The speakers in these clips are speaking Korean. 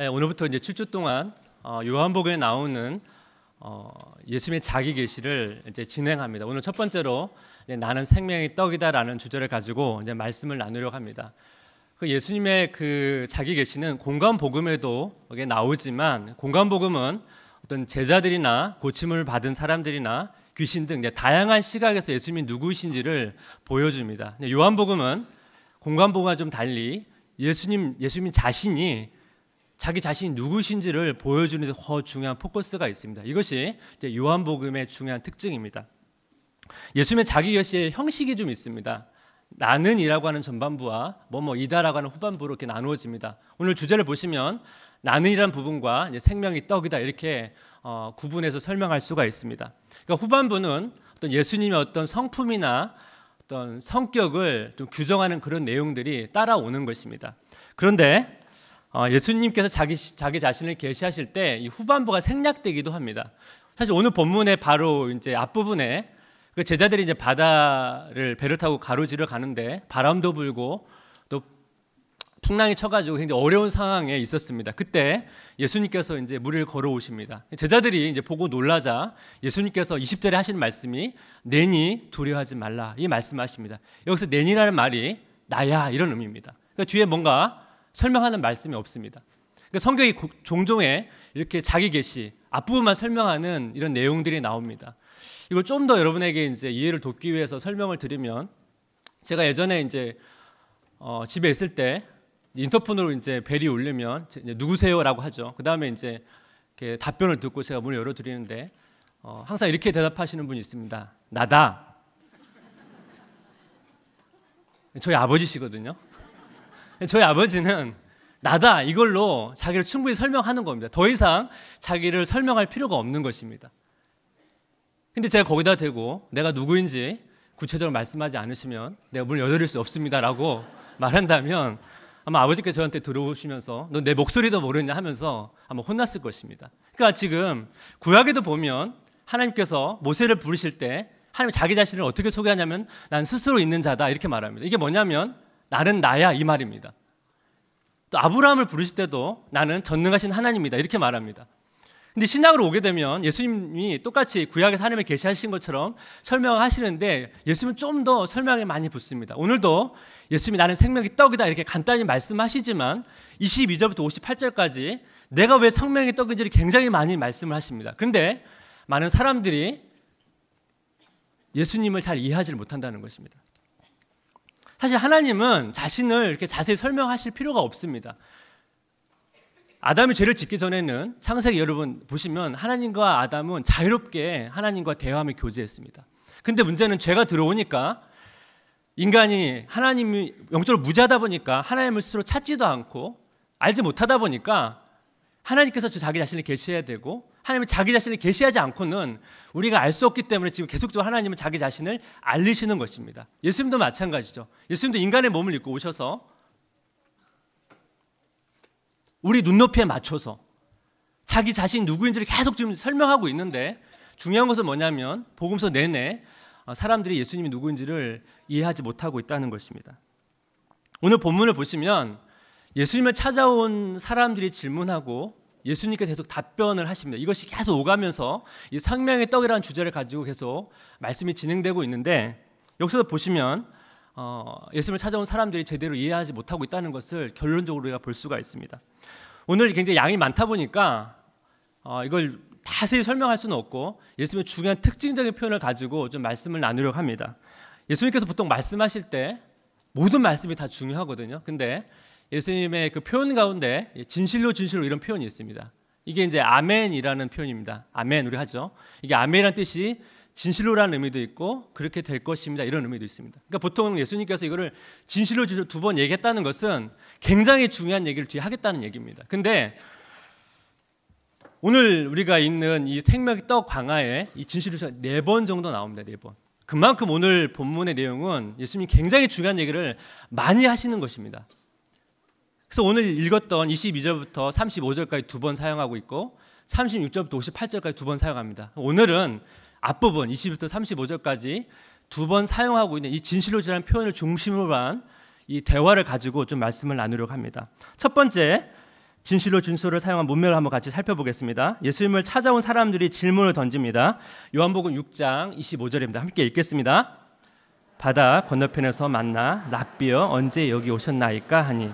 네, 오늘부터 이제 7주 동안 요한복음에 나오는 예수님의 자기 계시를 이제 진행합니다. 오늘 첫 번째로 나는 생명의 떡이다라는 주제를 가지고 이제 말씀을 나누려고 합니다. 그 예수님의 그 자기 계시는 공간 복음에도 여기 나오지만 공간 복음은 어떤 제자들이나 고침을 받은 사람들이나 귀신 등 다양한 시각에서 예수님이 누구이신지를 보여줍니다. 요한복음은 공간 복음과 좀 달리 예수님 자신이 자기 자신이 누구신지를 보여주는 데 더 중요한 포커스가 있습니다. 이것이 이제 요한복음의 중요한 특징입니다. 예수님의 자기 계시의 형식이 좀 있습니다. 나는이라고 하는 전반부와 이다라고 하는 후반부로 이렇게 나누어집니다. 오늘 주제를 보시면 나는이라는 부분과 이제 생명이 떡이다 이렇게 구분해서 설명할 수가 있습니다. 그러니까 후반부는 어떤 예수님의 어떤 성품이나 어떤 성격을 좀 규정하는 그런 내용들이 따라오는 것입니다. 그런데 예수님께서 자기 자신을 계시하실 때 이 후반부가 생략되기도 합니다. 사실 오늘 본문의 바로 이제 앞부분에 그 제자들이 이제 배를 타고 가로지르러 가는데 바람도 불고 또 풍랑이 쳐가지고 굉장히 어려운 상황에 있었습니다. 그때 예수님께서 이제 물을 걸어오십니다. 제자들이 이제 보고 놀라자 예수님께서 20절에 하시는 말씀이 내니 두려워하지 말라 이 말씀하십니다. 여기서 내니라는 말이 나야 이런 의미입니다. 그러니까 뒤에 뭔가 설명하는 말씀이 없습니다. 그러니까 성경이 종종에 이렇게 자기 계시 앞부분만 설명하는 이런 내용들이 나옵니다. 이걸 좀 더 여러분에게 이제 이해를 돕기 위해서 설명을 드리면 제가 예전에 이제 집에 있을 때 인터폰으로 이제 벨이 울리면 이제 누구세요라고 하죠. 그 다음에 이제 이렇게 답변을 듣고 제가 문을 열어드리는데 항상 이렇게 대답하시는 분이 있습니다. 나다. 저희 아버지시거든요. 저희 아버지는 나다 이걸로 자기를 충분히 설명하는 겁니다. 더 이상 자기를 설명할 필요가 없는 것입니다. 근데 제가 거기다 대고 내가 누구인지 구체적으로 말씀하지 않으시면 내가 문을 열어드릴 수 없습니다라고 말한다면 아마 아버지께서 저한테 들어오시면서 너 내 목소리도 모르냐 하면서 아마 혼났을 것입니다. 그러니까 지금 구약에도 보면 하나님께서 모세를 부르실 때 하나님 자기 자신을 어떻게 소개하냐면 난 스스로 있는 자다 이렇게 말합니다. 이게 뭐냐면 나는 나야 이 말입니다. 또 아브라함을 부르실 때도 나는 전능하신 하나님이다 이렇게 말합니다. 근데 신약으로 오게 되면 예수님이 똑같이 구약에서 하나님을 계시하신 것처럼 설명하시는데 예수님은 좀 더 설명에 많이 붙습니다. 오늘도 예수님이 나는 생명의 떡이다 이렇게 간단히 말씀하시지만 22절부터 58절까지 내가 왜 생명의 떡인지를 굉장히 많이 말씀을 하십니다. 그런데 많은 사람들이 예수님을 잘 이해하지 못한다는 것입니다. 사실 하나님은 자신을 이렇게 자세히 설명하실 필요가 없습니다. 아담이 죄를 짓기 전에는 창세기 여러분 보시면 하나님과 아담은 자유롭게 하나님과 대화하며 교제했습니다. 근데 문제는 죄가 들어오니까 인간이 하나님이 영적으로 무지하다 보니까 하나님을 스스로 찾지도 않고 알지 못하다 보니까 하나님께서 자기 자신을 계시해야 되고 하나님은 자기 자신을 계시하지 않고는 우리가 알 수 없기 때문에 지금 계속적으로 하나님은 자기 자신을 알리시는 것입니다. 예수님도 마찬가지죠. 예수님도 인간의 몸을 입고 오셔서 우리 눈높이에 맞춰서 자기 자신이 누구인지를 계속 지금 설명하고 있는데 중요한 것은 뭐냐면 복음서 내내 사람들이 예수님이 누구인지를 이해하지 못하고 있다는 것입니다. 오늘 본문을 보시면 예수님을 찾아온 사람들이 질문하고 예수님께서 계속 답변을 하십니다. 이것이 계속 오가면서 이 생명의 떡이라는 주제를 가지고 계속 말씀이 진행되고 있는데 여기서 보시면 예수님을 찾아온 사람들이 제대로 이해하지 못하고 있다는 것을 결론적으로 우리가 볼 수가 있습니다. 오늘 굉장히 양이 많다 보니까 이걸 자세히 설명할 수는 없고 예수님의 중요한 특징적인 표현을 가지고 좀 말씀을 나누려고 합니다. 예수님께서 보통 말씀하실 때 모든 말씀이 다 중요하거든요. 근데 예수님의 그 표현 가운데 진실로 이런 표현이 있습니다. 이게 이제 아멘이라는 표현입니다. 아멘 우리 하죠. 이게 아멘이라는 뜻이 진실로라는 의미도 있고 그렇게 될 것입니다 이런 의미도 있습니다. 그러니까 보통 예수님께서 이거를 진실로 두 번 얘기했다는 것은 굉장히 중요한 얘기를 뒤에 하겠다는 얘기입니다. 근데 오늘 우리가 있는 이 생명의 떡 광야에 이 진실로 4번 정도 나옵니다. 4번. 그만큼 오늘 본문의 내용은 예수님이 굉장히 중요한 얘기를 많이 하시는 것입니다. 그래서 오늘 읽었던 22절부터 35절까지 2번 사용하고 있고 36절부터 58절까지 2번 사용합니다. 오늘은 앞부분 20절부터 35절까지 2번 사용하고 있는 이 진실로라는 표현을 중심으로 한 이 대화를 가지고 좀 말씀을 나누려고 합니다. 첫 번째 진실로 준수를 사용한 문맥을 한번 같이 살펴보겠습니다. 예수님을 찾아온 사람들이 질문을 던집니다. 요한복음 6장 25절입니다. 함께 읽겠습니다. 바다 건너편에서 만나 랍비여 언제 여기 오셨나이까 하니.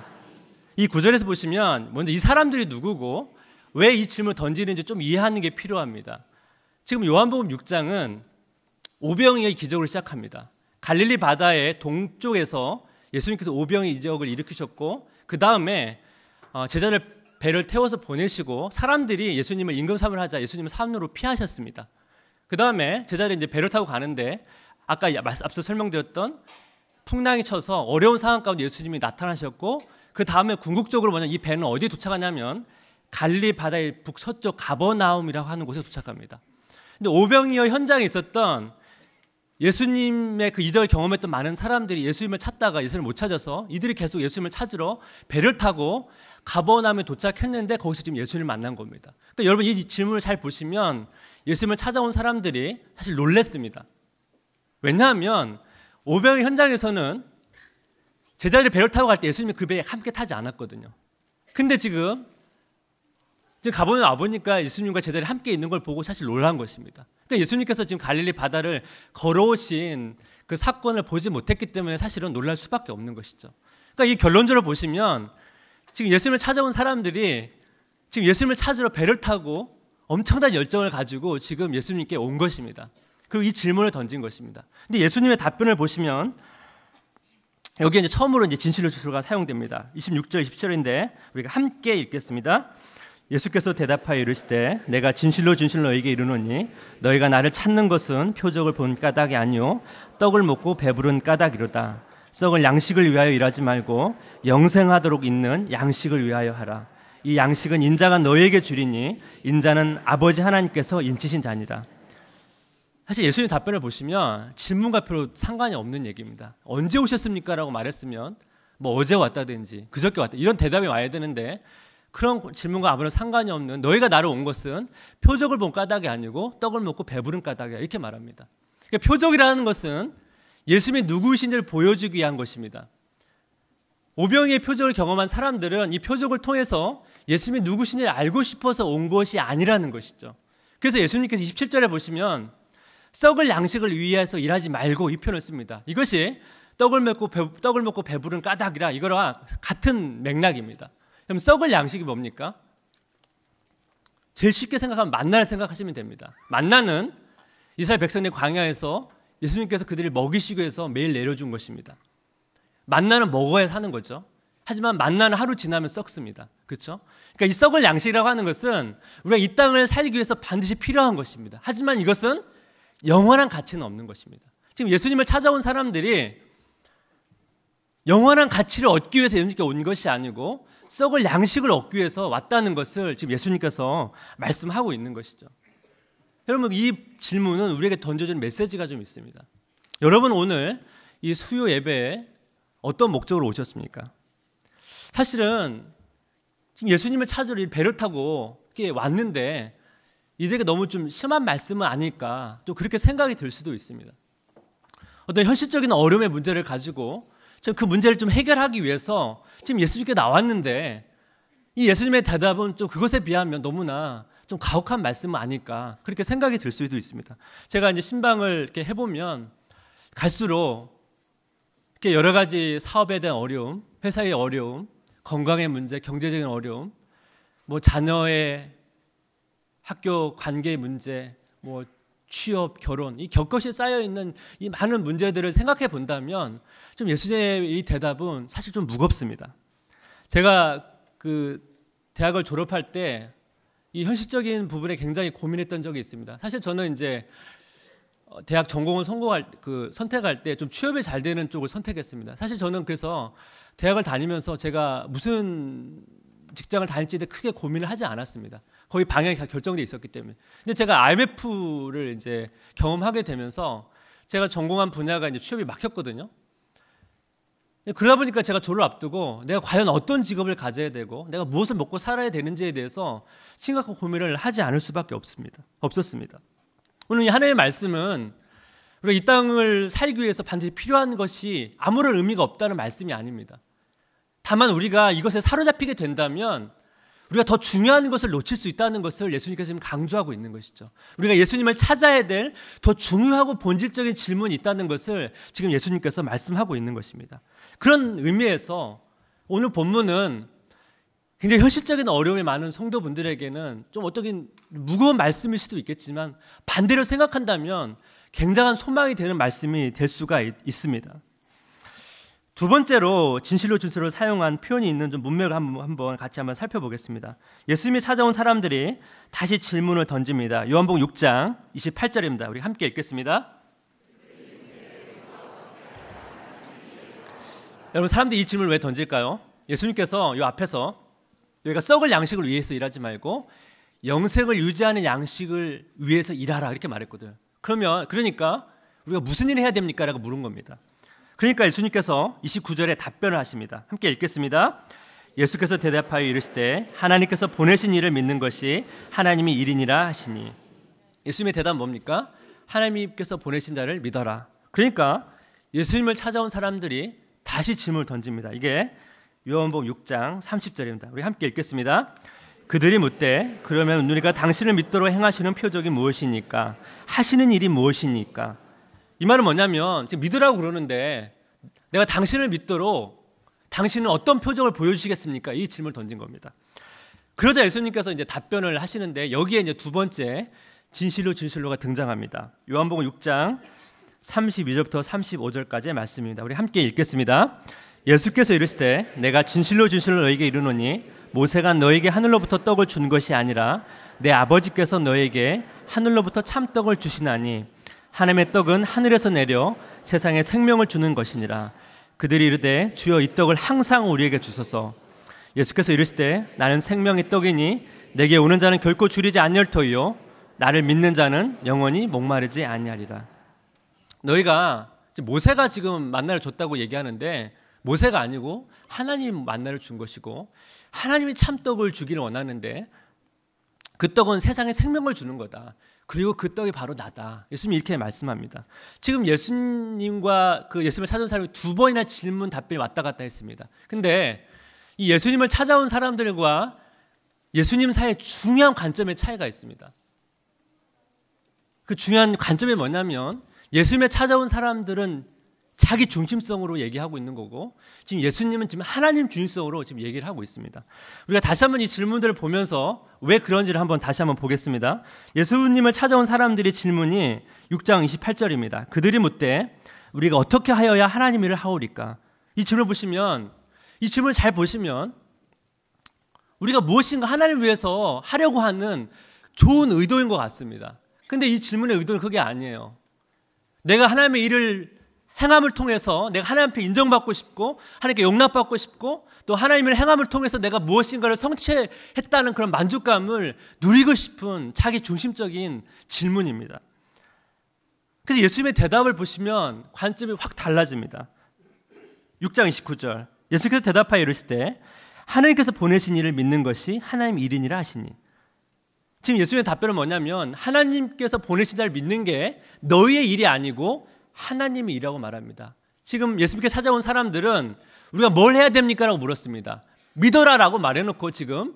이 구절에서 보시면 먼저 이 사람들이 누구고 왜 이 질문을 던지는지 좀 이해하는 게 필요합니다. 지금 요한복음 6장은 오병이어의 기적으로 시작합니다. 갈릴리 바다의 동쪽에서 예수님께서 오병이어 기적을 일으키셨고 그 다음에 제자들 배를 태워서 보내시고 사람들이 예수님을 임금삼을 하자 예수님을 산으로 피하셨습니다. 그 다음에 제자들이 이제 배를 타고 가는데 아까 앞서 설명드렸던 풍랑이 쳐서 어려운 상황 가운데 예수님이 나타나셨고 그 다음에 궁극적으로 먼저 이 배는 어디에 도착하냐면 갈릴리 바다의 북서쪽 가버나움이라고 하는 곳에 도착합니다. 근데 오병이어 현장에 있었던 예수님의 그 이적을 경험했던 많은 사람들이 예수님을 찾다가 예수님을 못 찾아서 이들이 계속 예수님을 찾으러 배를 타고 가버나움에 도착했는데 거기서 지금 예수님을 만난 겁니다. 그러니까 여러분 이 질문을 잘 보시면 예수님을 찾아온 사람들이 사실 놀랬습니다. 왜냐하면 오병이어 현장에서는 제자들이 배를 타고 갈 때 예수님이 그 배에 함께 타지 않았거든요. 근데 지금 가버나움 와보니까 예수님과 제자들이 함께 있는 걸 보고 사실 놀란 것입니다. 그러니까 예수님께서 지금 갈릴리 바다를 걸어오신 그 사건을 보지 못했기 때문에 사실은 놀랄 수밖에 없는 것이죠. 그러니까 이 결론적으로 보시면 지금 예수님을 찾아온 사람들이 지금 예수님을 찾으러 배를 타고 엄청난 열정을 가지고 지금 예수님께 온 것입니다. 그리고 이 질문을 던진 것입니다. 근데 예수님의 답변을 보시면 여기 이제 처음으로 이제 진실로 주소가 사용됩니다. 26절 27절인데 우리가 함께 읽겠습니다. 예수께서 대답하여 이르시되 내가 진실로 너희에게 이르노니 너희가 나를 찾는 것은 표적을 본 까닭이 아니요 떡을 먹고 배부른 까닭이로다. 썩을 양식을 위하여 일하지 말고 영생하도록 있는 양식을 위하여 하라. 이 양식은 인자가 너희에게 주리니 인자는 아버지 하나님께서 인치신 자니라. 사실 예수님 답변을 보시면 질문과 별로 상관이 없는 얘기입니다. 언제 오셨습니까? 라고 말했으면 뭐 어제 왔다든지 그저께 왔다 이런 대답이 와야 되는데 그런 질문과 아무런 상관이 없는 너희가 나를 온 것은 표적을 본 까닭이 아니고 떡을 먹고 배부른 까닭이야 이렇게 말합니다. 그러니까 표적이라는 것은 예수님이 누구이신지를 보여주기 위한 것입니다. 오병이의 표적을 경험한 사람들은 이 표적을 통해서 예수님이 누구신지를 알고 싶어서 온 것이 아니라는 것이죠. 그래서 예수님께서 27절에 보시면 썩을 양식을 위해서 일하지 말고 이 표현을 씁니다. 이것이 떡을 먹고 배부른 까닭이라 이거랑 같은 맥락입니다. 그럼 썩을 양식이 뭡니까? 제일 쉽게 생각하면 만나를 생각하시면 됩니다. 만나는 이스라엘 백성들이 광야에서 예수님께서 그들을 먹이시기 위해서 매일 내려준 것입니다. 만나는 먹어야 사는 거죠. 하지만 만나는 하루 지나면 썩습니다. 그렇죠? 그러니까 이 썩을 양식이라고 하는 것은 우리가 이 땅을 살기 위해서 반드시 필요한 것입니다. 하지만 이것은 영원한 가치는 없는 것입니다. 지금 예수님을 찾아온 사람들이 영원한 가치를 얻기 위해서 예수님께 온 것이 아니고 썩을 양식을 얻기 위해서 왔다는 것을 지금 예수님께서 말씀하고 있는 것이죠. 여러분 이 질문은 우리에게 던져주는 메시지가 좀 있습니다. 여러분 오늘 이 수요 예배에 어떤 목적으로 오셨습니까? 사실은 지금 예수님을 찾으러 배를 타고 이렇게 왔는데 이들에게 너무 좀 심한 말씀은 아닐까 좀 그렇게 생각이 들 수도 있습니다. 어떤 현실적인 어려움의 문제를 가지고 그 문제를 좀 해결하기 위해서 지금 예수님께 나왔는데 이 예수님의 대답은 좀 그것에 비하면 너무나 좀 가혹한 말씀은 아닐까 그렇게 생각이 들 수도 있습니다. 제가 이제 신방을 이렇게 해보면 갈수록 이렇게 여러 가지 사업에 대한 어려움, 회사의 어려움, 건강의 문제, 경제적인 어려움, 뭐 자녀의 학교 관계의 문제, 뭐 취업, 결혼, 이 겹겹이 쌓여 있는 이 많은 문제들을 생각해 본다면 좀 예수님의 이 대답은 사실 좀 무겁습니다. 제가 그 대학을 졸업할 때 이 현실적인 부분에 굉장히 고민했던 적이 있습니다. 사실 저는 이제 대학 전공을 선택할 때 좀 취업이 잘 되는 쪽을 선택했습니다. 사실 저는 그래서 대학을 다니면서 제가 무슨 직장을 다닐지에 대해 크게 고민을 하지 않았습니다. 거의 방향이 결정돼 있었기 때문에. 근데 제가 IMF를 이제 경험하게 되면서 제가 전공한 분야가 이제 취업이 막혔거든요. 그러다 보니까 제가 졸업을 앞두고 내가 과연 어떤 직업을 가져야 되고 내가 무엇을 먹고 살아야 되는지에 대해서 심각한 고민을 하지 않을 수밖에 없었습니다. 오늘 이 하나님의 말씀은 우리가 이 땅을 살기 위해서 반드시 필요한 것이 아무런 의미가 없다는 말씀이 아닙니다. 다만 우리가 이것에 사로잡히게 된다면 우리가 더 중요한 것을 놓칠 수 있다는 것을 예수님께서 지금 강조하고 있는 것이죠. 우리가 예수님을 찾아야 될 더 중요하고 본질적인 질문이 있다는 것을 지금 예수님께서 말씀하고 있는 것입니다. 그런 의미에서 오늘 본문은 굉장히 현실적인 어려움이 많은 성도분들에게는 좀 어떻게 무거운 말씀일 수도 있겠지만 반대로 생각한다면 굉장한 소망이 되는 말씀이 될 수가 있습니다. 두 번째로 진실로 진실로 사용한 표현이 있는 좀 문맥을 한번 같이 한번 살펴보겠습니다. 예수님이 찾아온 사람들이 다시 질문을 던집니다. 요한복음 6장 28절입니다. 우리 함께 읽겠습니다. 여러분, 사람들이 이 질문을 왜 던질까요? 예수님께서 이 앞에서 너희가 썩을 양식을 위해서 일하지 말고 영생을 유지하는 양식을 위해서 일하라 이렇게 말했거든요. 그러니까 우리가 무슨 일을 해야 됩니까? 라고 물은 겁니다. 그러니까 예수님께서 29절에 답변을 하십니다. 함께 읽겠습니다. 예수께서 대답하여 이르시되 하나님께서 보내신 이를 믿는 것이 하나님이 일이니라 하시니. 예수님의 대답은 뭡니까? 하나님께서 보내신 자를 믿어라. 그러니까 예수님을 찾아온 사람들이 다시 질문을 던집니다. 이게 요한복음 6장 30절입니다. 우리 함께 읽겠습니다. 그들이 묻되 그러면 우리가 당신을 믿도록 행하시는 표적이 무엇이니까? 하시는 일이 무엇이니까? 이 말은 뭐냐면 지금 믿으라고 그러는데 내가 당신을 믿도록 당신은 어떤 표적을 보여주시겠습니까? 이 질문을 던진 겁니다. 그러자 예수님께서 이제 답변을 하시는데 여기에 이제 두 번째 진실로 진실로가 등장합니다. 요한복음 6장 32절부터 35절까지의 말씀입니다. 우리 함께 읽겠습니다. 예수께서 이르시되 내가 진실로 진실로 너에게 이르노니 모세가 너에게 하늘로부터 떡을 준 것이 아니라 내 아버지께서 너에게 하늘로부터 참떡을 주시나니 하나님의 떡은 하늘에서 내려 세상에 생명을 주는 것이니라. 그들이 이르되 주여 이 떡을 항상 우리에게 주소서. 예수께서 이르시되 나는 생명의 떡이니 내게 오는 자는 결코 줄이지 아니할 터이요 나를 믿는 자는 영원히 목마르지 아니하리라. 너희가 모세가 지금 만나를 줬다고 얘기하는데 모세가 아니고 하나님 만나를 준 것이고 하나님이 참떡을 주기를 원하는데 그 떡은 세상에 생명을 주는 거다. 그리고 그 떡이 바로 나다. 예수님이 이렇게 말씀합니다. 지금 예수님과 그 예수님을 찾아온 사람이 두 번이나 질문 답변이 왔다 갔다 했습니다. 근데 이 예수님을 찾아온 사람들과 예수님 사이에 중요한 관점의 차이가 있습니다. 그 중요한 관점이 뭐냐면 예수님을 찾아온 사람들은 자기 중심성으로 얘기하고 있는 거고 지금 예수님은 지금 하나님 중심성으로 지금 얘기를 하고 있습니다. 우리가 다시 한번 이 질문들을 보면서 왜 그런지를 다시 한번 보겠습니다. 예수님을 찾아온 사람들의 질문이 6장 28절입니다. 그들이 묻되 우리가 어떻게 하여야 하나님 일을 하오리까? 이 질문을 보시면 이 질문을 잘 보시면 우리가 무엇인가 하나님을 위해서 하려고 하는 좋은 의도인 것 같습니다. 근데 이 질문의 의도는 그게 아니에요. 내가 하나님의 일을 행함을 통해서 내가 하나님 앞에 인정받고 싶고 하나님께 용납받고 싶고 또 하나님의 행함을 통해서 내가 무엇인가를 성취했다는 그런 만족감을 누리고 싶은 자기 중심적인 질문입니다. 그래서 예수님의 대답을 보시면 관점이 확 달라집니다. 6장 29절 예수께서 대답하여 이르시되 하나님께서 보내신 이를 믿는 것이 하나님 일이니라 하시니. 지금 예수님의 답변은 뭐냐면 하나님께서 보내신 자를 믿는 게 너희의 일이 아니고 하나님의 일이라고 말합니다. 지금 예수님께 찾아온 사람들은 우리가 뭘 해야 됩니까? 라고 물었습니다. 믿어라라고 말해놓고 지금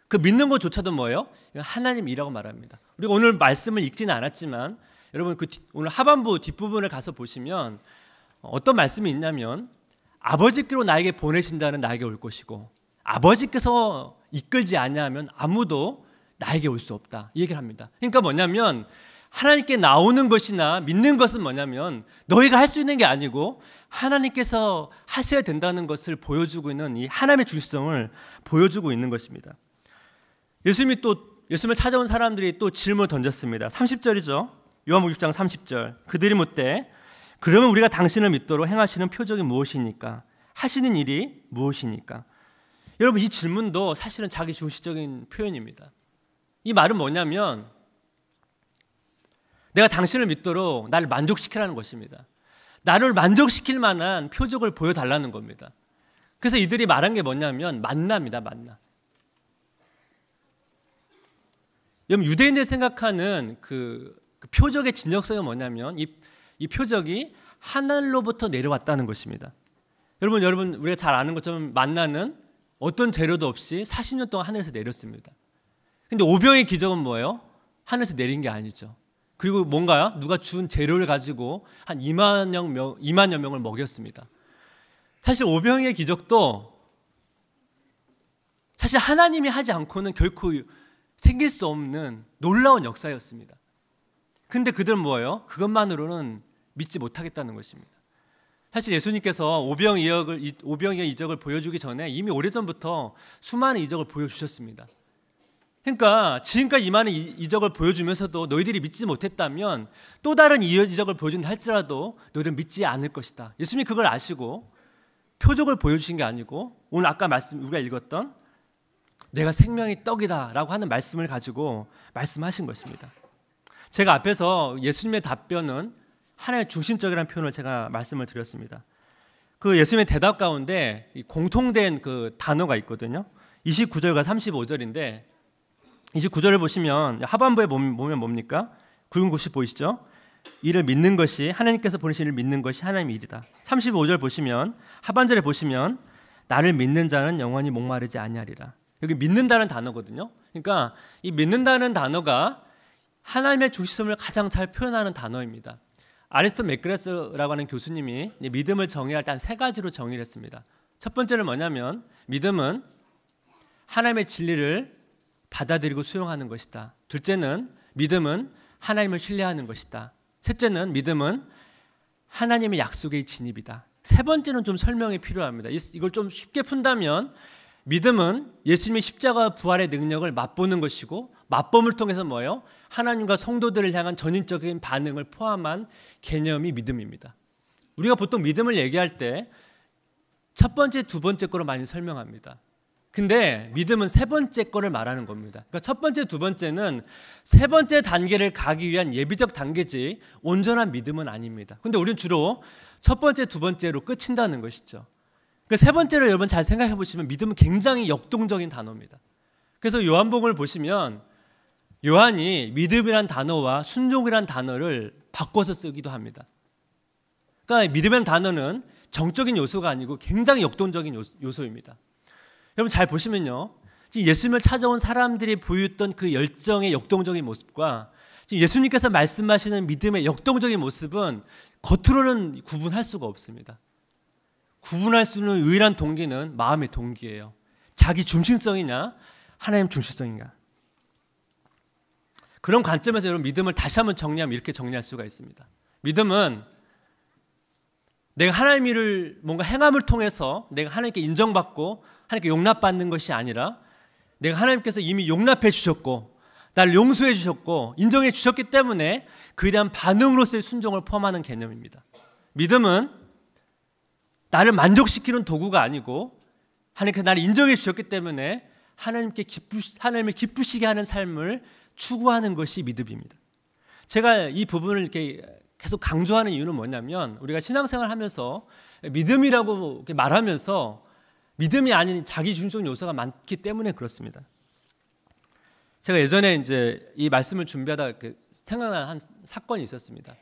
그 믿는 것조차도 뭐예요? 하나님 일이라고 말합니다. 우리가 오늘 말씀을 읽지는 않았지만 여러분 오늘 하반부 뒷부분을 가서 보시면 어떤 말씀이 있냐면 아버지께로 나에게 보내신 자는 나에게 올 것이고 아버지께서 이끌지 아니하면 아무도 나에게 올 수 없다. 이 얘기를 합니다. 그러니까 뭐냐면 하나님께 나오는 것이나 믿는 것은 뭐냐면 너희가 할 수 있는 게 아니고 하나님께서 하셔야 된다는 것을 보여주고 있는 이 하나님의 중심성을 보여주고 있는 것입니다. 예수님이 또 예수님을 찾아온 사람들이 또 질문을 던졌습니다. 30절이죠. 요한복음 6장 30절. 그들이 묻되 그러면 우리가 당신을 믿도록 행하시는 표적이 무엇이니까? 하시는 일이 무엇이니까? 여러분 이 질문도 사실은 자기 중심적인 표현입니다. 이 말은 뭐냐면 내가 당신을 믿도록 나를 만족시키라는 것입니다. 나를 만족시킬 만한 표적을 보여달라는 겁니다. 그래서 이들이 말한 게 뭐냐면 만나입니다. 만나. 여러분 유대인들이 생각하는 그 표적의 진정성이 뭐냐면 이 표적이 하늘로부터 내려왔다는 것입니다. 여러분 우리가 잘 아는 것처럼 만나는 어떤 재료도 없이 40년 동안 하늘에서 내렸습니다. 근데 오병의 기적은 뭐예요? 하늘에서 내린 게 아니죠. 그리고 뭔가요? 누가 준 재료를 가지고 한 2만여 명을 먹였습니다. 사실 오병의 기적도 사실 하나님이 하지 않고는 결코 생길 수 없는 놀라운 역사였습니다. 근데 그들은 뭐예요? 그것만으로는 믿지 못하겠다는 것입니다. 사실 예수님께서 오병이의 이적을 보여주기 전에 이미 오래전부터 수많은 이적을 보여주셨습니다. 그러니까 지금까지 이 많은 이적을 보여주면서도 너희들이 믿지 못했다면 또 다른 이적을 보여준다 할지라도 너희들은 믿지 않을 것이다. 예수님이 그걸 아시고 표적을 보여주신 게 아니고 오늘 아까 우리가 읽었던 내가 생명의 떡이다 라고 하는 말씀을 가지고 말씀하신 것입니다. 제가 앞에서 예수님의 답변은 하나의 중심적이라는 표현을 제가 말씀을 드렸습니다. 그 예수님의 대답 가운데 공통된 그 단어가 있거든요. 29절과 35절인데 29절을 보시면 하반부에 보면 뭡니까? 굵은 글씨 보이시죠? 이를 믿는 것이 하나님께서 보내신 이를 믿는 것이 하나님의 일이다. 35절 보시면 하반절에 보시면 나를 믿는 자는 영원히 목마르지 아니하리라. 여기 믿는다는 단어거든요. 그러니까 이 믿는다는 단어가 하나님의 중심성을 가장 잘 표현하는 단어입니다. 아리스토 맥그레스라고 하는 교수님이 믿음을 정의할 때 한 3가지로 정의를 했습니다. 첫 번째는 뭐냐면 믿음은 하나님의 진리를 받아들이고 수용하는 것이다. 둘째는 믿음은 하나님을 신뢰하는 것이다. 셋째는 믿음은 하나님의 약속의 진입이다. 세 번째는 좀 설명이 필요합니다. 이걸 좀 쉽게 푼다면 믿음은 예수님의 십자가 부활의 능력을 맛보는 것이고 맛봄을 통해서 뭐예요? 하나님과 성도들을 향한 전인적인 반응을 포함한 개념이 믿음입니다. 우리가 보통 믿음을 얘기할 때 첫 번째, 두 번째 거로 많이 설명합니다. 근데 믿음은 세 번째 거를 말하는 겁니다. 그러니까 첫 번째, 두 번째는 세 번째 단계를 가기 위한 예비적 단계지 온전한 믿음은 아닙니다. 근데 우리는 주로 첫 번째, 두 번째로 끝친다는 것이죠. 그 세 번째로 여러분 잘 생각해 보시면 믿음은 굉장히 역동적인 단어입니다. 그래서 요한복음을 보시면 요한이 믿음이란 단어와 순종이란 단어를 바꿔서 쓰기도 합니다. 그러니까 믿음이란 단어는 정적인 요소가 아니고 굉장히 역동적인 요소입니다. 여러분 잘 보시면요, 지금 예수님을 찾아온 사람들이 보였던 그 열정의 역동적인 모습과 지금 예수님께서 말씀하시는 믿음의 역동적인 모습은 겉으로는 구분할 수가 없습니다. 구분할 수 있는 유일한 동기는 마음의 동기예요. 자기 중심성이냐 하나님 중심성인가. 그런 관점에서 여러분 믿음을 다시 한번 정리하면 이렇게 정리할 수가 있습니다. 믿음은 내가 하나님 일을 뭔가 행함을 통해서 내가 하나님께 인정받고 하나님께 용납받는 것이 아니라 내가 하나님께서 이미 용납해 주셨고 나를 용서해 주셨고 인정해 주셨기 때문에 그에 대한 반응으로서의 순종을 포함하는 개념입니다. 믿음은 나를 만족시키는 도구가 아니고 하나님께서 나를 인정해 주셨기 때문에 하나님을 기쁘시게 하는 삶을 추구하는 것이 믿음입니다. 제가 이 부분을 이렇게 계속 강조하는 이유는 뭐냐면 우리가 신앙생활을 하면서 믿음이라고 이렇게 말하면서 믿음이 아닌 자기 중심적 요소가 많기 때문에 그렇습니다. 제가 예전에 이제 이 말씀을 준비하다 생각난 한 사건이 있었습니다.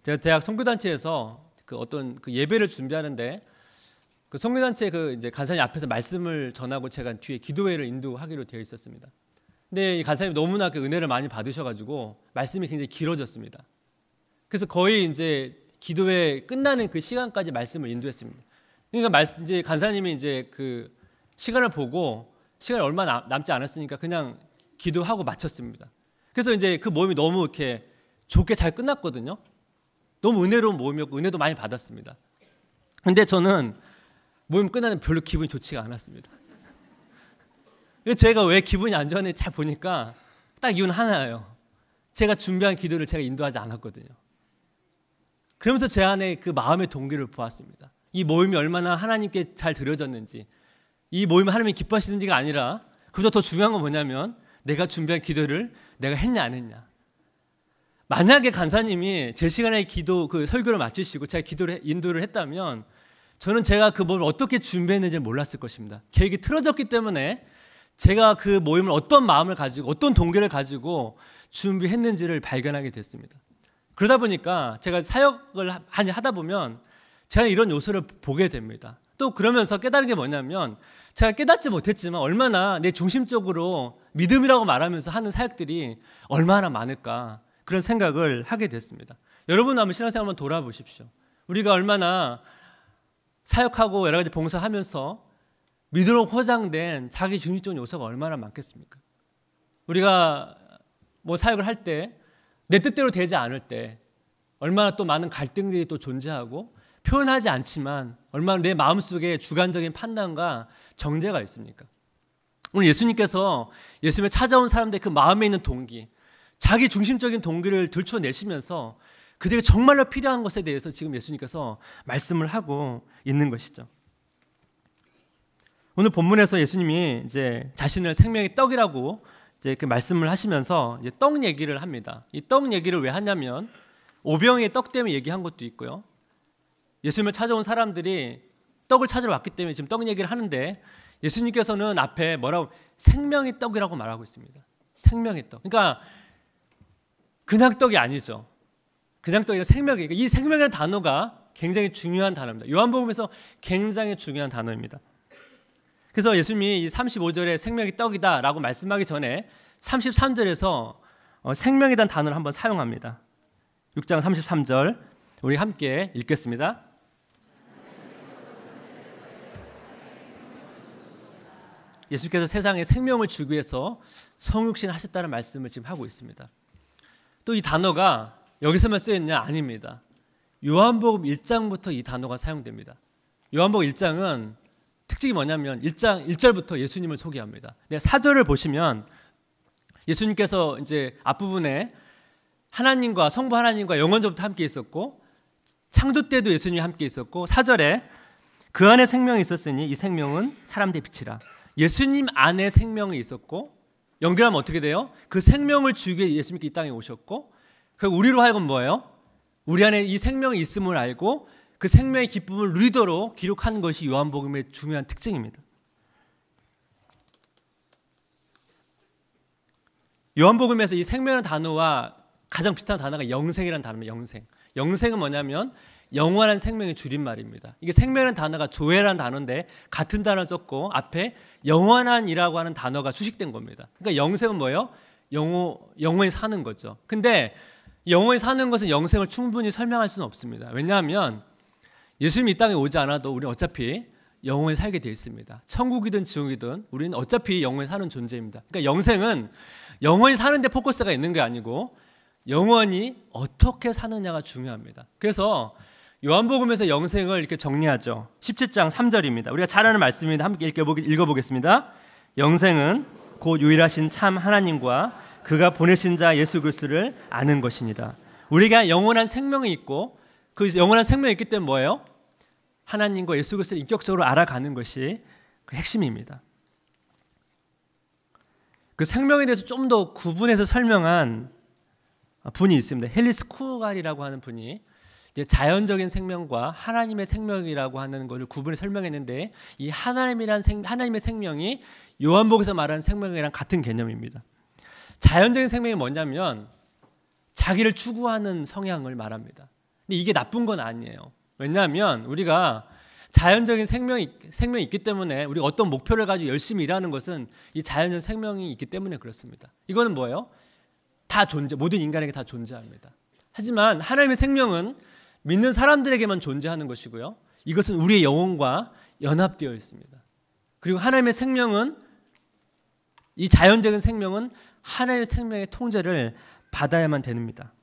제가 대학 선교단체에서 그 어떤 그 예배를 준비하는데 그 선교단체 그 이제 간사님 앞에서 말씀을 전하고 제가 뒤에 기도회를 인도하기로 되어 있었습니다. 근데 이 간사님이 너무나 그 은혜를 많이 받으셔가지고 말씀이 굉장히 길어졌습니다. 그래서 거의 이제 기도회 끝나는 그 시간까지 말씀을 인도했습니다. 그러니까 이제 간사님이 이제 그 시간을 보고 시간이 얼마 남지 않았으니까 그냥 기도하고 마쳤습니다. 그래서 이제 그 모임이 너무 이렇게 좋게 잘 끝났거든요. 너무 은혜로운 모임이었고 은혜도 많이 받았습니다. 근데 저는 모임 끝나는데 별로 기분이 좋지가 않았습니다. 제가 왜 기분이 안 좋았는지 잘 보니까 딱 이유는 하나예요. 제가 준비한 기도를 제가 인도하지 않았거든요. 그러면서 제 안에 그 마음의 동기를 보았습니다. 이 모임이 얼마나 하나님께 잘 드려졌는지, 이 모임을 하나님이 기뻐하시는지가 아니라 그보다 더 중요한 건 뭐냐면 내가 준비한 기도를 내가 했냐 안 했냐. 만약에 간사님이 제 시간에 그 설교를 마치시고 제가 인도를 했다면 저는 제가 그 모임을 어떻게 준비했는지 몰랐을 것입니다. 계획이 틀어졌기 때문에 제가 그 모임을 어떤 마음을 가지고 어떤 동기를 가지고 준비했는지를 발견하게 됐습니다. 그러다 보니까 제가 사역을 하다 보면 제가 이런 요소를 보게 됩니다. 또 그러면서 깨달은 게 뭐냐면 제가 깨닫지 못했지만 얼마나 내 중심적으로 믿음이라고 말하면서 하는 사역들이 얼마나 많을까 그런 생각을 하게 됐습니다. 여러분 한번 신앙생활 한번 돌아보십시오. 우리가 얼마나 사역하고 여러 가지 봉사하면서 믿음으로 포장된 자기 중심적인 요소가 얼마나 많겠습니까? 우리가 뭐 사역을 할 때 내 뜻대로 되지 않을 때 얼마나 또 많은 갈등들이 또 존재하고 표현하지 않지만 얼마나 내 마음속에 주관적인 판단과 정죄가 있습니까? 오늘 예수님께서 예수님을 찾아온 사람들의 그 마음에 있는 동기, 자기 중심적인 동기를 들춰내시면서 그들에게 정말로 필요한 것에 대해서 지금 예수님께서 말씀을 하고 있는 것이죠. 오늘 본문에서 예수님이 이제 자신을 생명의 떡이라고 이제 그 말씀을 하시면서 이제 떡 얘기를 합니다. 이 떡 얘기를 왜 하냐면 오병이의 떡 때문에 얘기한 것도 있고요. 예수님을 찾아온 사람들이 떡을 찾으러 왔기 때문에 지금 떡 얘기를 하는데 예수님께서는 앞에 뭐라고 생명의 떡이라고 말하고 있습니다. 생명의 떡. 그러니까 그냥 떡이 아니죠. 그냥 떡이 생명이에요. 이 생명이라는 단어가 굉장히 중요한 단어입니다. 요한복음에서 굉장히 중요한 단어입니다. 그래서 예수님이 이 35절에 생명이 떡이다라고 말씀하기 전에 33절에서 생명이란 단어를 한번 사용합니다. 6장 33절 우리 함께 읽겠습니다. 예수께서 세상에 생명을 주기 위해서 성육신 하셨다는 말씀을 지금 하고 있습니다. 또 이 단어가 여기서만 쓰였냐? 아닙니다. 요한복음 1장부터 이 단어가 사용됩니다. 요한복음 1장은 특징이 뭐냐면 1장 1절부터 예수님을 소개합니다. 4절을 보시면 예수님께서 이제 앞부분에 하나님과 성부 하나님과 영원전부터 함께 있었고 창조 때도 예수님이 함께 있었고 4절에 그 안에 생명이 있었으니 이 생명은 사람들의 빛이라. 예수님 안에 생명이 있었고 연결하면 어떻게 돼요? 그 생명을 주기 위해 예수님께 이 땅에 오셨고 그 우리로 하여금 뭐예요? 우리 안에 이 생명이 있음을 알고 그 생명의 기쁨을 누리도록 기록한 것이 요한복음의 중요한 특징입니다. 요한복음에서 이 생명이라는 단어와 가장 비슷한 단어가 영생이라는 단어입니다. 영생. 영생은 뭐냐면 영원한 생명의 줄임말입니다. 이게 생명이라는 단어가 조회라는 단어인데 같은 단어를 썼고 앞에 영원한이라고 하는 단어가 수식된 겁니다. 그러니까 영생은 뭐예요? 영원히 사는 거죠. 근데 영원히 사는 것은 영생을 충분히 설명할 수는 없습니다. 왜냐하면 예수님이 이 땅에 오지 않아도 우리는 어차피 영원히 살게 되어 있습니다. 천국이든 지옥이든 우리는 어차피 영원히 사는 존재입니다. 그러니까 영생은 영원히 사는 데 포커스가 있는 게 아니고 영원히 어떻게 사느냐가 중요합니다. 그래서 요한복음에서 영생을 이렇게 정리하죠. 17장 3절입니다. 우리가 잘 아는 말씀입니다. 함께 읽어보겠습니다. 영생은 곧 유일하신 참 하나님과 그가 보내신 자 예수 그리스도를 아는 것이니라. 우리가 영원한 생명이 있고 그 영원한 생명이 있기 때문에 뭐예요? 하나님과 예수 그리스도를 인격적으로 알아가는 것이 그 핵심입니다. 그 생명에 대해서 좀 더 구분해서 설명한 분이 있습니다. 헬리스 쿠갈이라고 하는 분이 이제 자연적인 생명과 하나님의 생명이라고 하는 것을 구분해 설명했는데 이 하나님의 생명이 요한복음에서 말하는 생명이랑 같은 개념입니다. 자연적인 생명이 뭐냐면 자기를 추구하는 성향을 말합니다. 근데 이게 나쁜 건 아니에요. 왜냐하면 우리가 자연적인 생명이 있기 때문에 우리가 어떤 목표를 가지고 열심히 일하는 것은 이 자연적 생명이 있기 때문에 그렇습니다. 이거는 뭐예요? 다 모든 인간에게 다 존재합니다. 하지만 하나님의 생명은 믿는 사람들에게만 존재하는 것이고요. 이것은 우리의 영혼과 연합되어 있습니다. 그리고 하나님의 생명은 이 자연적인 생명은 하나님의 생명의 통제를 받아야만 됩니다.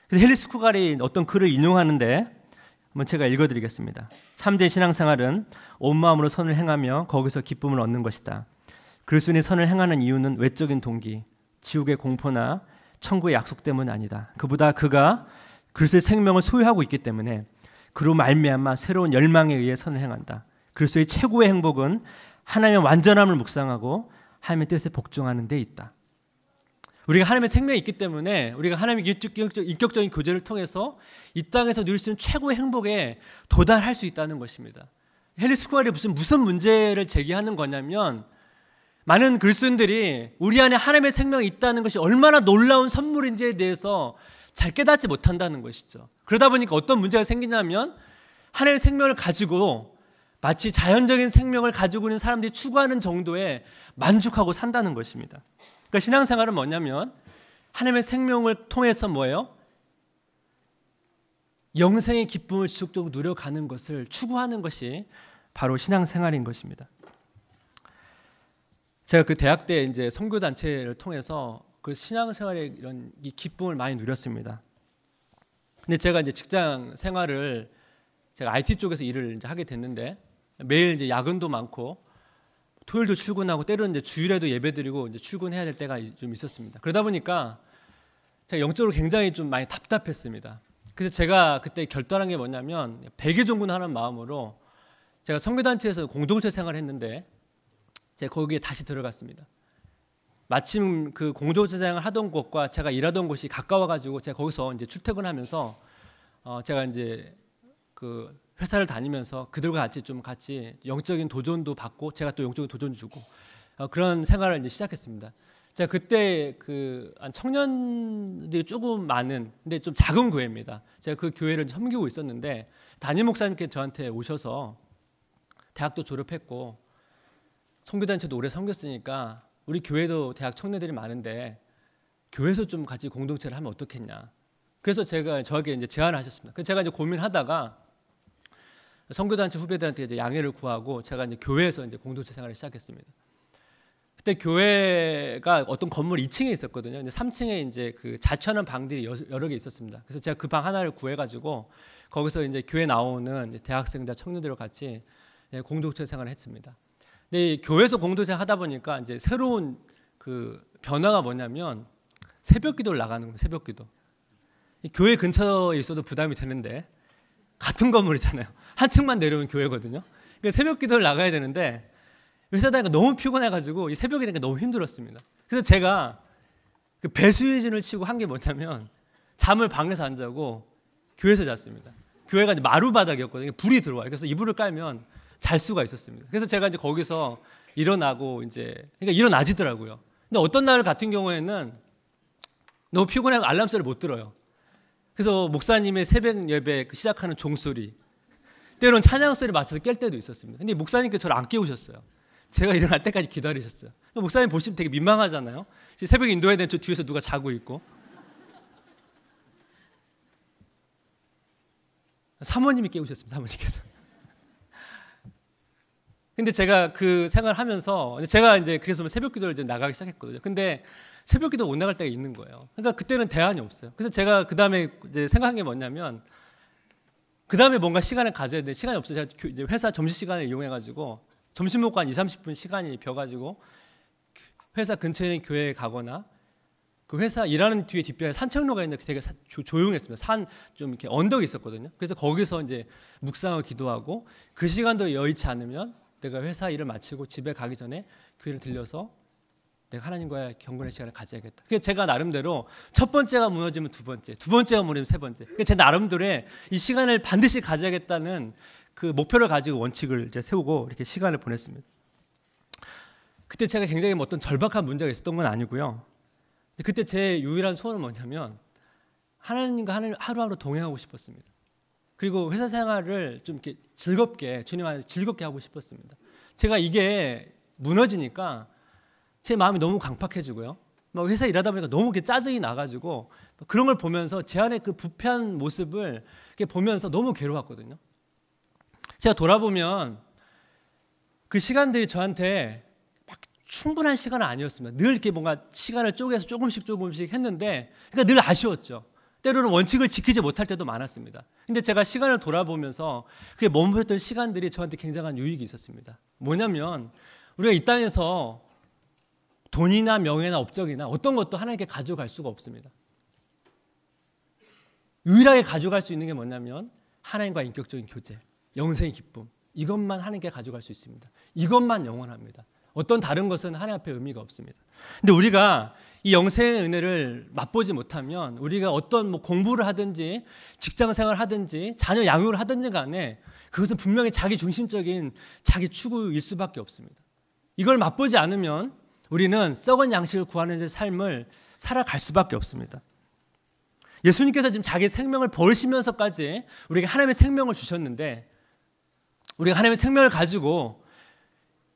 그래서 헬리스 쿠갈이 어떤 글을 인용하는데 한번 제가 읽어드리겠습니다. 참된 신앙생활은 온 마음으로 선을 행하며 거기서 기쁨을 얻는 것이다. 그리스도인이 선을 행하는 이유는 외적인 동기, 지옥의 공포나 천국의 약속 때문은 아니다. 그보다 그가 그리스도의 생명을 소유하고 있기 때문에 그로 말미암아 새로운 열망에 의해 선을 행한다. 그리스도의 최고의 행복은 하나님의 완전함을 묵상하고 하나님의 뜻에 복종하는 데 있다. 우리가 하나님의 생명이 있기 때문에 우리가 하나님의 인격적인 교제를 통해서 이 땅에서 누릴 수 있는 최고의 행복에 도달할 수 있다는 것입니다. 헬리스 쿠갈이 무슨 문제를 제기하는 거냐면 많은 그리스도인들이 우리 안에 하나님의 생명이 있다는 것이 얼마나 놀라운 선물인지에 대해서 잘 깨닫지 못한다는 것이죠. 그러다 보니까 어떤 문제가 생기냐면 하나님의 생명을 가지고 마치 자연적인 생명을 가지고 있는 사람들이 추구하는 정도에 만족하고 산다는 것입니다. 그러니까 신앙생활은 뭐냐면 하나님의 생명을 통해서 뭐예요? 영생의 기쁨을 지속적으로 누려가는 것을 추구하는 것이 바로 신앙생활인 것입니다. 제가 그 대학 때 이제 선교 단체를 통해서 그 신앙생활의 이런 이 기쁨을 많이 누렸습니다. 근데 제가 이제 직장 생활을 제가 IT 쪽에서 일을 이제 하게 됐는데 매일 이제 야근도 많고 토요일도 출근하고 때로는 이제 주일에도 예배드리고 이제 출근해야 될 때가 좀 있었습니다. 그러다 보니까 제가 영적으로 굉장히 좀 많이 답답했습니다. 그래서 제가 그때 결단한 게 뭐냐면 백의종군하는 마음으로 제가 선교단체에서 공동체 생활을 했는데 제가 거기에 다시 들어갔습니다. 마침 그 공동체 생활을 하던 곳과 제가 일하던 곳이 가까워가지고 제가 거기서 이제 출퇴근하면서 제가 이제 그 회사를 다니면서 그들과 같이 영적인 도전도 받고 제가 또 영적인 도전 주고 그런 생활을 이제 시작했습니다. 제가 그때 그 청년들이 조금 많은 근데 좀 작은 교회입니다. 제가 그 교회를 섬기고 있었는데 담임 목사님께 저한테 오셔서 대학도 졸업했고 선교단체도 오래 섬겼으니까 우리 교회도 대학 청년들이 많은데 교회에서 좀 같이 공동체를 하면 어떻겠냐. 그래서 저에게 이제 제안을 하셨습니다. 그래서 제가 이제 고민하다가 선교단체 후배들한테 이제 양해를 구하고 제가 이제 교회에서 이제 공동체 생활을 시작했습니다. 그때 교회가 어떤 건물 2층에 있었거든요. 근데 3층에 이제 그 자취하는 방들이 여러 개 있었습니다. 그래서 제가 그 방 하나를 구해가지고 거기서 이제 교회 나오는 이제 대학생들, 청년들과 같이 공동체 생활을 했습니다. 근데 교회에서 공동체 하다 보니까 이제 새로운 그 변화가 뭐냐면 새벽기도를 나가는 거예요. 새벽기도. 교회 근처에 있어도 부담이 되는데 같은 건물이잖아요. 한 층만 내려오면 교회거든요. 그러니까 새벽기도를 나가야 되는데 회사 다니까 너무 피곤해가지고 이 새벽이니까 너무 힘들었습니다. 그래서 제가 그 배수진을 치고 한 게 뭐냐면 잠을 방에서 안 자고 교회에서 잤습니다. 교회가 이제 마루 바닥이었거든요. 불이 들어와요. 그래서 이불을 깔면 잘 수가 있었습니다. 그래서 제가 이제 거기서 일어나고 그러니까 일어나지더라고요. 근데 어떤 날 같은 경우에는 너무 피곤해서 알람 소리를 못 들어요. 그래서 목사님의 새벽 예배 시작하는 종소리, 때로는 찬양 소리 맞춰서 깰 때도 있었습니다. 근데 목사님께서 저를 안 깨우셨어요. 제가 일어날 때까지 기다리셨어요. 목사님 보시면 되게 민망하잖아요. 새벽에 인도해야 되는 저 뒤에서 누가 자고 있고. 사모님이 깨우셨습니다. 사모님께서. 근데 제가 그 생활을 하면서 제가 이제 그래서 새벽기도를 이제 나가기 시작했거든요. 근데 새벽기도 못 나갈 때가 있는 거예요. 그러니까 그때는 대안이 없어요. 그래서 제가 그 다음에 이제 생각한 게 뭐냐면 그 다음에 뭔가 시간을 가져야 돼. 시간이 없어요. 제가 이제 회사 점심 시간을 이용해가지고 점심 먹고 한 2-30분 시간이 벼가지고 회사 근처에 있는 교회에 가거나 그 회사 일하는 뒤에 뒷편에 산책로가 있는데 되게 조용했습니다. 산 좀 이렇게 언덕이 있었거든요. 그래서 거기서 이제 묵상하고 기도하고 그 시간도 여의치 않으면 내가 회사 일을 마치고 집에 가기 전에 교회를 들려서 내가 하나님과의 경건의 시간을 가져야겠다. 그래서 제가 나름대로 첫 번째가 무너지면 두 번째가 무너지면 세 번째. 그래서 제 나름대로의 이 시간을 반드시 가져야겠다는 그 목표를 가지고 원칙을 이제 세우고 이렇게 시간을 보냈습니다. 그때 제가 굉장히 어떤 절박한 문제가 있었던 건 아니고요. 그때 제 유일한 소원은 뭐냐면 하나님과 하루하루 동행하고 싶었습니다. 그리고 회사 생활을 좀 이렇게 즐겁게 주님 안에서 즐겁게 하고 싶었습니다. 제가 이게 무너지니까 제 마음이 너무 강팍해지고요. 막 회사 일하다 보니까 너무 짜증이 나가지고 그런 걸 보면서 제 안에 그 부패한 모습을 이렇게 보면서 너무 괴로웠거든요. 제가 돌아보면 그 시간들이 저한테 막 충분한 시간은 아니었습니다. 늘 이렇게 뭔가 시간을 쪼개서 조금씩 했는데 그러니까 늘 아쉬웠죠. 때로는 원칙을 지키지 못할 때도 많았습니다. 근데 제가 시간을 돌아보면서 그게 머물렀던 시간들이 저한테 굉장한 유익이 있었습니다. 뭐냐면 우리가 이 땅에서 돈이나 명예나 업적이나 어떤 것도 하나님께 가져갈 수가 없습니다. 유일하게 가져갈 수 있는 게 뭐냐면 하나님과 인격적인 교제, 영생의 기쁨, 이것만 하나님께 가져갈 수 있습니다. 이것만 영원합니다. 어떤 다른 것은 하나님 앞에 의미가 없습니다. 근데 우리가 이 영생의 은혜를 맛보지 못하면 우리가 어떤 공부를 하든지 직장 생활을 하든지 자녀 양육을 하든지 간에 그것은 분명히 자기 중심적인 자기 추구일 수밖에 없습니다. 이걸 맛보지 않으면 우리는 썩은 양식을 구하는 삶을 살아갈 수밖에 없습니다. 예수님께서 지금 자기 생명을 버리시면서까지 우리에게 하나님의 생명을 주셨는데 우리가 하나님의 생명을 가지고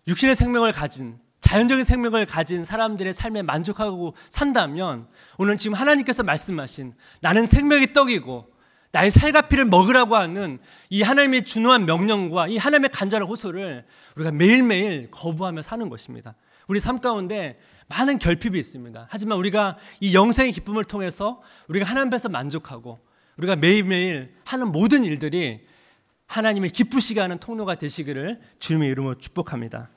육신의 생명을 가진 자연적인 생명을 가진 사람들의 삶에 만족하고 산다면 오늘 지금 하나님께서 말씀하신 나는 생명의 떡이고 나의 살과 피를 먹으라고 하는 이 하나님의 준후한 명령과 이 하나님의 간절한 호소를 우리가 매일매일 거부하며 사는 것입니다. 우리 삶 가운데 많은 결핍이 있습니다. 하지만 우리가 이 영생의 기쁨을 통해서 우리가 하나님 앞에서 만족하고 우리가 매일매일 하는 모든 일들이 하나님을 기쁘시게 하는 통로가 되시기를 주님의 이름으로 축복합니다.